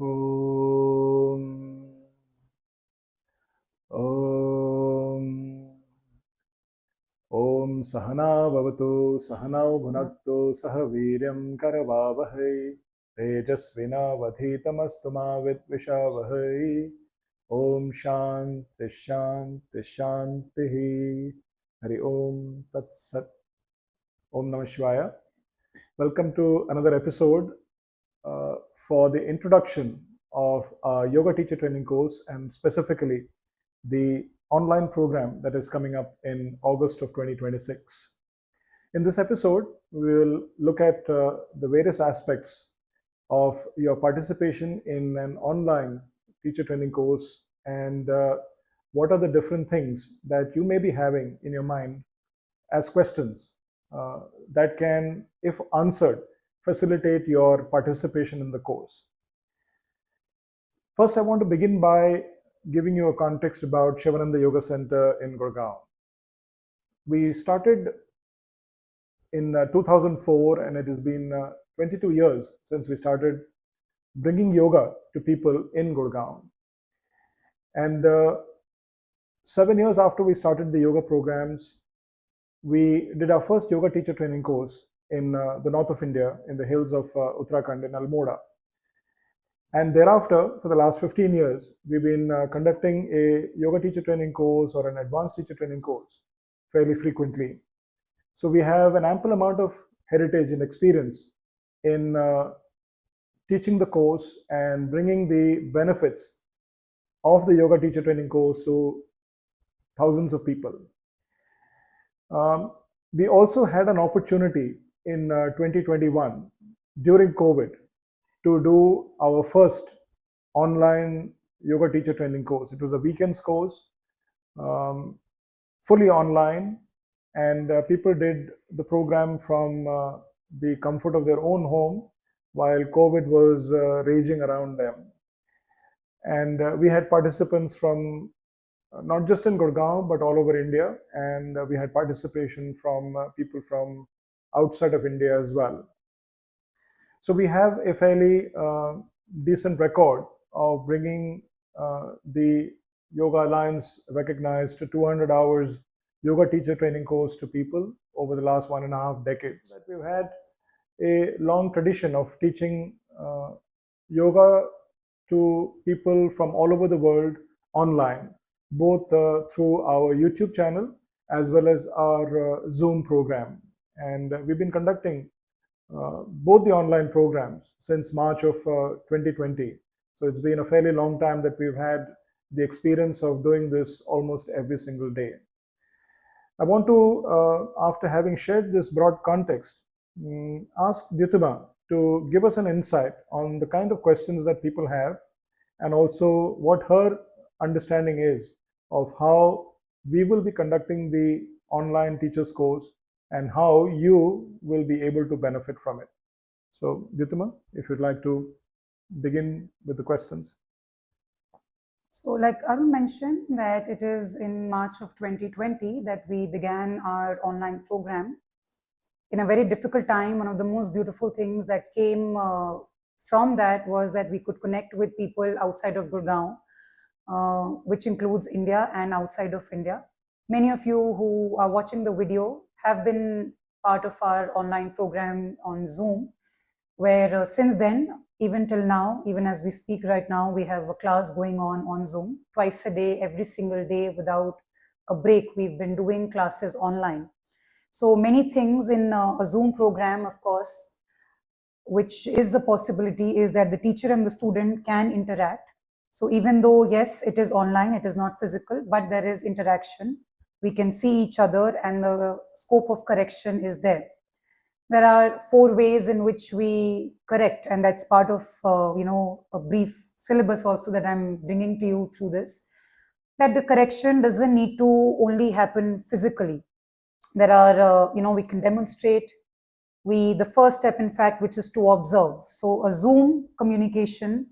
Om. Om. Om Sahana Bhavatu Sahanau Bhunaktu Sahaviryam Karavavahai Tejasvina Vadhitamastu Ma Vidvishavahai Om Shanti Shanti Shanti Hari Om Tat Sat. Om Namah Shivaya. Welcome to another episode for the introduction of our yoga teacher training course, and specifically the online program that is coming up in August of 2026. In this episode, we will look at the various aspects of your participation in an online teacher training course, and what are the different things that you may be having in your mind as questions that can, if answered, facilitate your participation in the course. First, I want to begin by giving you a context about Sivananda Yoga Centre in Gurgaon. We started in 2004, and it has been 22 years since we started bringing yoga to people in Gurgaon. And 7 years after we started the yoga programs, we did our first yoga teacher training course in the north of India, in the hills of Uttarakhand in Almora. And thereafter, for the last 15 years, we've been conducting a yoga teacher training course or an advanced teacher training course fairly frequently. So we have an ample amount of heritage and experience in teaching the course and bringing the benefits of the yoga teacher training course to thousands of people. We also had an opportunity in 2021 during COVID to do our first online yoga teacher training course. It was a weekends course, fully online, and people did the program from the comfort of their own home while COVID was raging around them. And we had participants from not just in Gurgaon, but all over India, and we had participation from people from outside of India as well. So we have a fairly decent record of bringing the Yoga Alliance recognized 200 hours yoga teacher training course to people over the last 1.5 decades. We've had a long tradition of teaching yoga to people from all over the world online, both through our YouTube channel as well as our Zoom program. And we've been conducting both the online programs since March of 2020. So it's been a fairly long time that we've had the experience of doing this almost every single day. I want to, after having shared this broad context, ask Dyutima to give us an insight on the kind of questions that people have, and also what her understanding is of how we will be conducting the online teachers course and how you will be able to benefit from it. So, Dyutima, if you'd like to begin with the questions. So, like Arun mentioned, that it is in March of 2020 that we began our online program. In a very difficult time, one of the most beautiful things that came from that was that we could connect with people outside of Gurgaon, which includes India and outside of India. Many of you who are watching the video have been part of our online program on Zoom, where since then, even till now, even as we speak right now, we have a class going on Zoom twice a day, every single day without a break. We've been doing classes online. So many things in a Zoom program, of course, which is the possibility, is that the teacher and the student can interact. So even though, yes, it is online, it is not physical, but there is interaction. We can see each other and the scope of correction is there. There are 4 ways in which we correct, and that's part of, a brief syllabus also that I'm bringing to you through this, that the correction doesn't need to only happen physically. There are, we can demonstrate. The first step, in fact, which is to observe. So a Zoom communication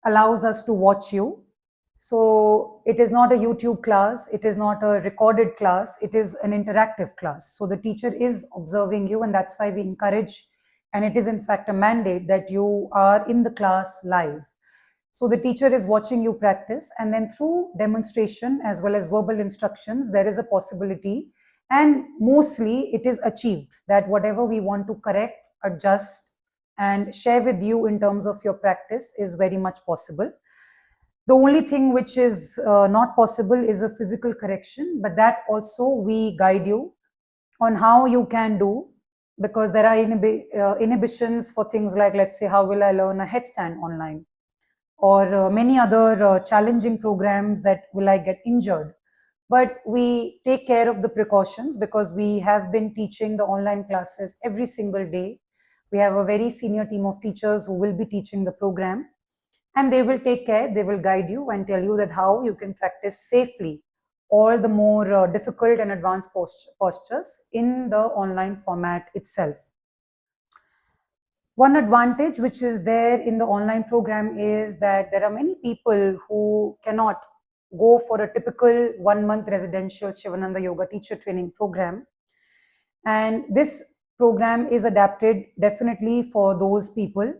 allows us to watch you. So it is not a YouTube class, it is not a recorded class, it is an interactive class. So the teacher is observing you, and that's why we encourage, and it is in fact a mandate that you are in the class live. So the teacher is watching you practice, and then through demonstration as well as verbal instructions, there is a possibility, and mostly it is achieved, that whatever we want to correct, adjust, and share with you in terms of your practice is very much possible. The only thing which is not possible is a physical correction, but that also we guide you on how you can do, because there are inhibitions for things like, let's say, how will I learn a headstand online, or many other challenging programs that will I get injured. But we take care of the precautions because we have been teaching the online classes every single day. We have a very senior team of teachers who will be teaching the program, and they will take care, they will guide you and tell you that how you can practice safely all the more difficult and advanced postures in the online format itself. One advantage which is there in the online program is that there are many people who cannot go for a typical 1-month residential Sivananda Yoga teacher training program. And this program is adapted definitely for those people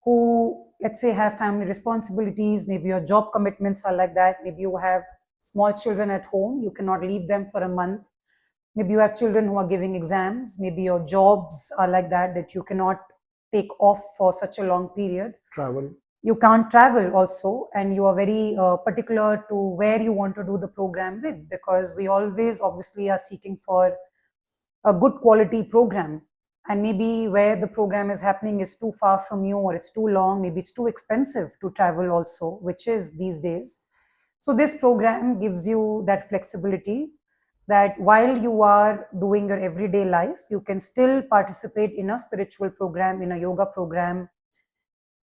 who, let's say, have family responsibilities, maybe your job commitments are like that, maybe you have small children at home, you cannot leave them for a month, maybe you have children who are giving exams, maybe your jobs are like that, that you cannot take off for such a long period. Travel. You can't travel also, and you are very particular to where you want to do the program with, because we always obviously are seeking for a good quality program. And maybe where the program is happening is too far from you, or it's too long, maybe it's too expensive to travel also, which is these days. So this program gives you that flexibility, that while you are doing your everyday life, you can still participate in a spiritual program, in a yoga program,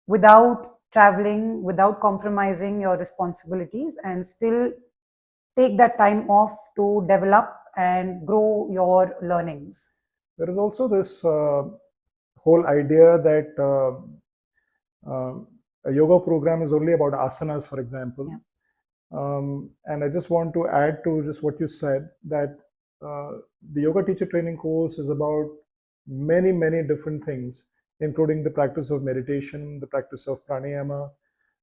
without traveling, without compromising your responsibilities, and still take that time off to develop and grow your learnings. There is also this whole idea that a yoga program is only about asanas, for example. Yeah. And I just want to add to just what you said, that the yoga teacher training course is about many, many different things, including the practice of meditation, the practice of pranayama,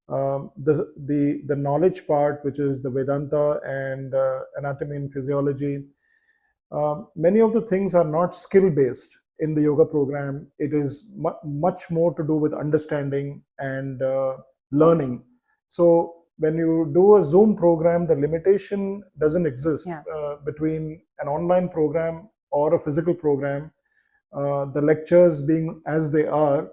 the knowledge part, which is the Vedanta and anatomy and physiology. Many of the things are not skill-based in the yoga program. It is much more to do with understanding and learning. So when you do a Zoom program, the limitation doesn't exist between an online program or a physical program. The lectures being as they are,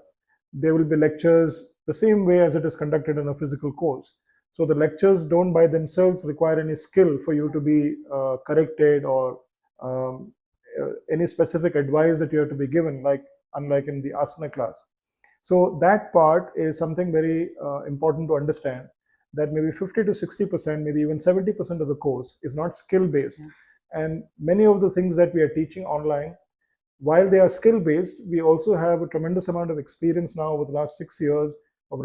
there will be lectures the same way as it is conducted in a physical course. So the lectures don't by themselves require any skill for you to be corrected, or any specific advice that you have to be given, unlike in the asana class. So that part is something very important to understand, that maybe 50 to 60%, maybe even 70% of the course is not skill-based. And many of the things that we are teaching online, while they are skill-based, we also have a tremendous amount of experience now over the last 6 years of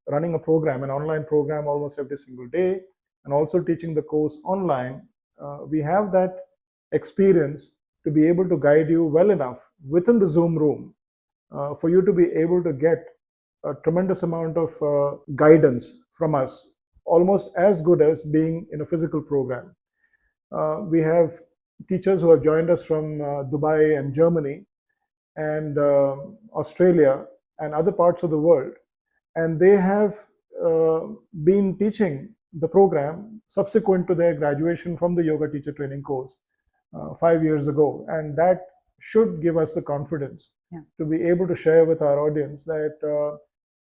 running a program, an online program, almost every single day, and also teaching the course online. We have that experience to be able to guide you well enough within the Zoom room for you to be able to get a tremendous amount of guidance from us, almost as good as being in a physical program. We have teachers who have joined us from Dubai and Germany and Australia and other parts of the world, and they have been teaching the program subsequent to their graduation from the yoga teacher training course 5 years ago. And that should give us the confidence to be able to share with our audience that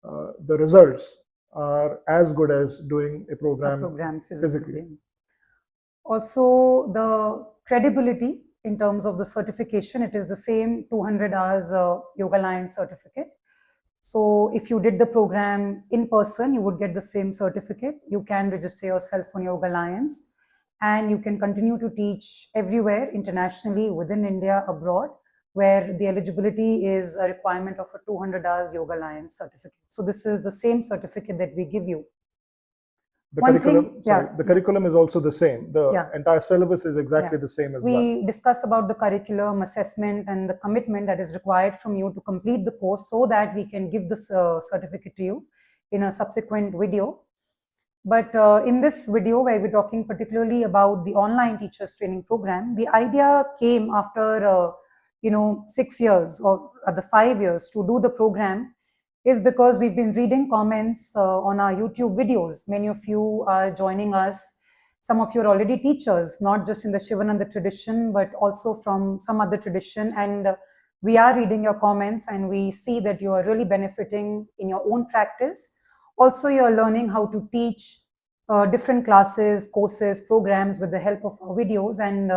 the results are as good as doing a program physically. Also, the credibility in terms of the certification, it is the same 200 hours Yoga Alliance certificate. So if you did the program in person, you would get the same certificate. You can register yourself on Yoga Alliance, and you can continue to teach everywhere, internationally, within India, abroad, where the eligibility is a requirement of a 200 hours Yoga Alliance certificate. So this is the same certificate that we give you. The curriculum is also the same. The entire syllabus is exactly the same as well. We discuss about the curriculum, assessment, and the commitment that is required from you to complete the course, so that we can give this certificate to you. in a subsequent video. But in this video, where we're talking particularly about the online teachers training program, the idea came after 6 years or the 5 years to do the program, is because we've been reading comments on our YouTube videos. Many of you are joining us. Some of you are already teachers, not just in the Sivananda tradition, but also from some other tradition. And we are reading your comments, and we see that you are really benefiting in your own practice. Also, you are learning how to teach different classes, courses, programs with the help of our videos. And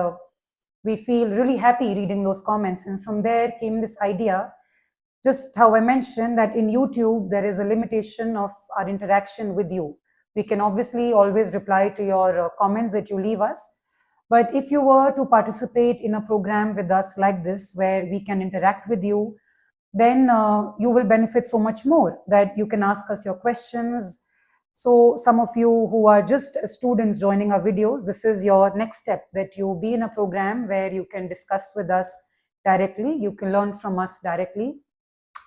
we feel really happy reading those comments. And from there came this idea, just how I mentioned that in YouTube, there is a limitation of our interaction with you. We can obviously always reply to your comments that you leave us. But if you were to participate in a program with us like this, where we can interact with you, then you will benefit so much more, that you can ask us your questions. So some of you who are just students joining our videos, this is your next step, that you be in a program where you can discuss with us directly. You can learn from us directly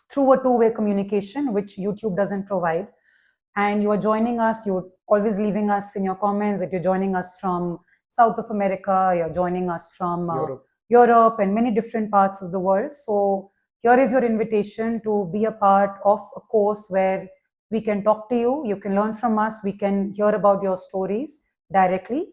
through a two-way communication, which YouTube doesn't provide. And you are joining us, you're always leaving us in your comments that you're joining us from South of America, you're joining us from Europe and many different parts of the world. So here is your invitation to be a part of a course where we can talk to you, you can learn from us, we can hear about your stories directly.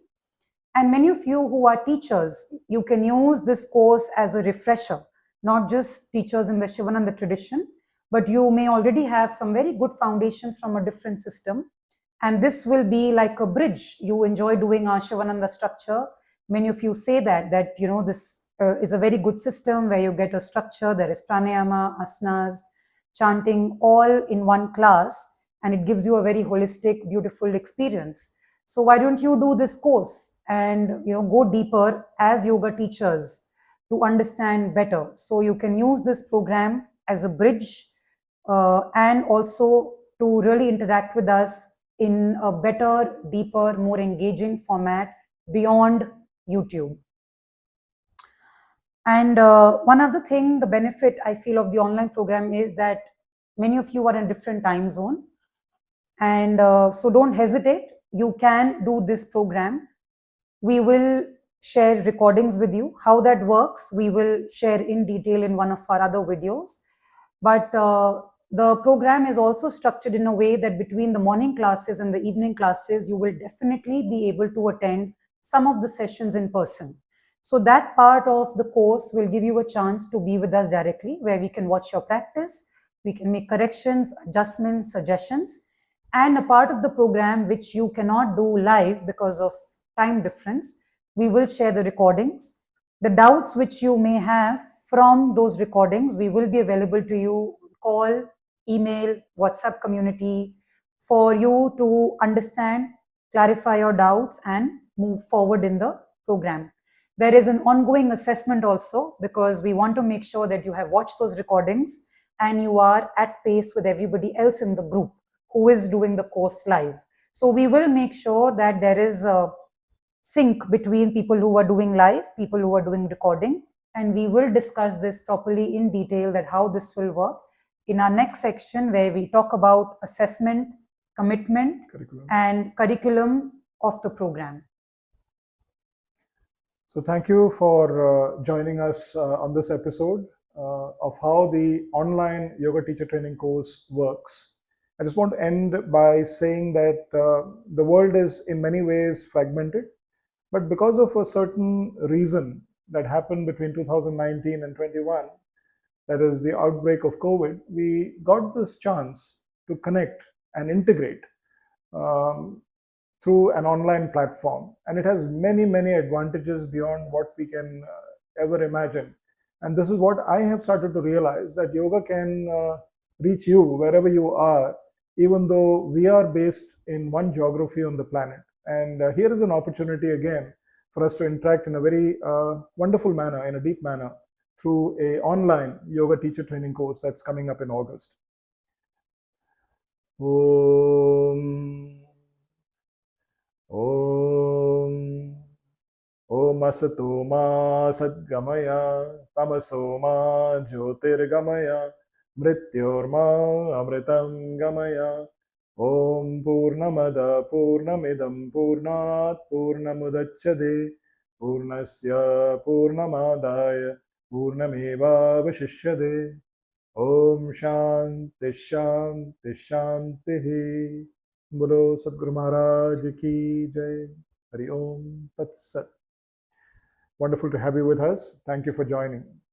And many of you who are teachers, you can use this course as a refresher, not just teachers in the Sivananda tradition, but you may already have some very good foundations from a different system. And this will be like a bridge. You enjoy doing our Sivananda structure. Many of you say that this is a very good system where you get a structure. There is pranayama, asanas, chanting all in one class, and it gives you a very holistic, beautiful experience. So why don't you do this course and go deeper as yoga teachers to understand better? So you can use this program as a bridge and also to really interact with us in a better, deeper, more engaging format beyond YouTube. And one other thing, the benefit I feel of the online program is that many of you are in a different time zone. And so don't hesitate. You can do this program. We will share recordings with you. How that works, we will share in detail in one of our other videos. But the program is also structured in a way that between the morning classes and the evening classes, you will definitely be able to attend some of the sessions in person. So that part of the course will give you a chance to be with us directly, where we can watch your practice, we can make corrections, adjustments, suggestions. And a part of the program which you cannot do live because of time difference, we will share the recordings. The doubts which you may have from those recordings, we will be available to you, call, email, WhatsApp community, for you to understand, clarify your doubts and move forward in the program. There is an ongoing assessment also, because we want to make sure that you have watched those recordings and you are at pace with everybody else in the group who is doing the course live. So we will make sure that there is a sync between people who are doing live, people who are doing recording, and we will discuss this properly in detail, that how this will work in our next section, where we talk about assessment, commitment, and curriculum of the program. So thank you for joining us on this episode of how the online yoga teacher training course works. I just want to end by saying that the world is in many ways fragmented, but because of a certain reason that happened between 2019 and 21, that is the outbreak of COVID, we got this chance to connect and integrate through an online platform. And it has many, many advantages beyond what we can ever imagine. And this is what I have started to realize, that yoga can reach you wherever you are, even though we are based in one geography on the planet. And here is an opportunity again for us to interact in a very wonderful manner, in a deep manner, through an online yoga teacher training course that's coming up in August. Om Asato Ma Sadgamaya Tamaso Ma Jyotirgamaya Mrityorma Amritam Gamaya ॐ पूर्णमद पूर्णमिदं पूर्णात् पूर्णमुदच्यते पूर्णस्य पूर्णमादाय पूर्णमेवावशिष्यते। ॐ शांति शांति शांतिः। बोलो सद्गुरु महाराज की जय। हरि ओम तत्सत। Wonderful to have you with us. Thank you for joining.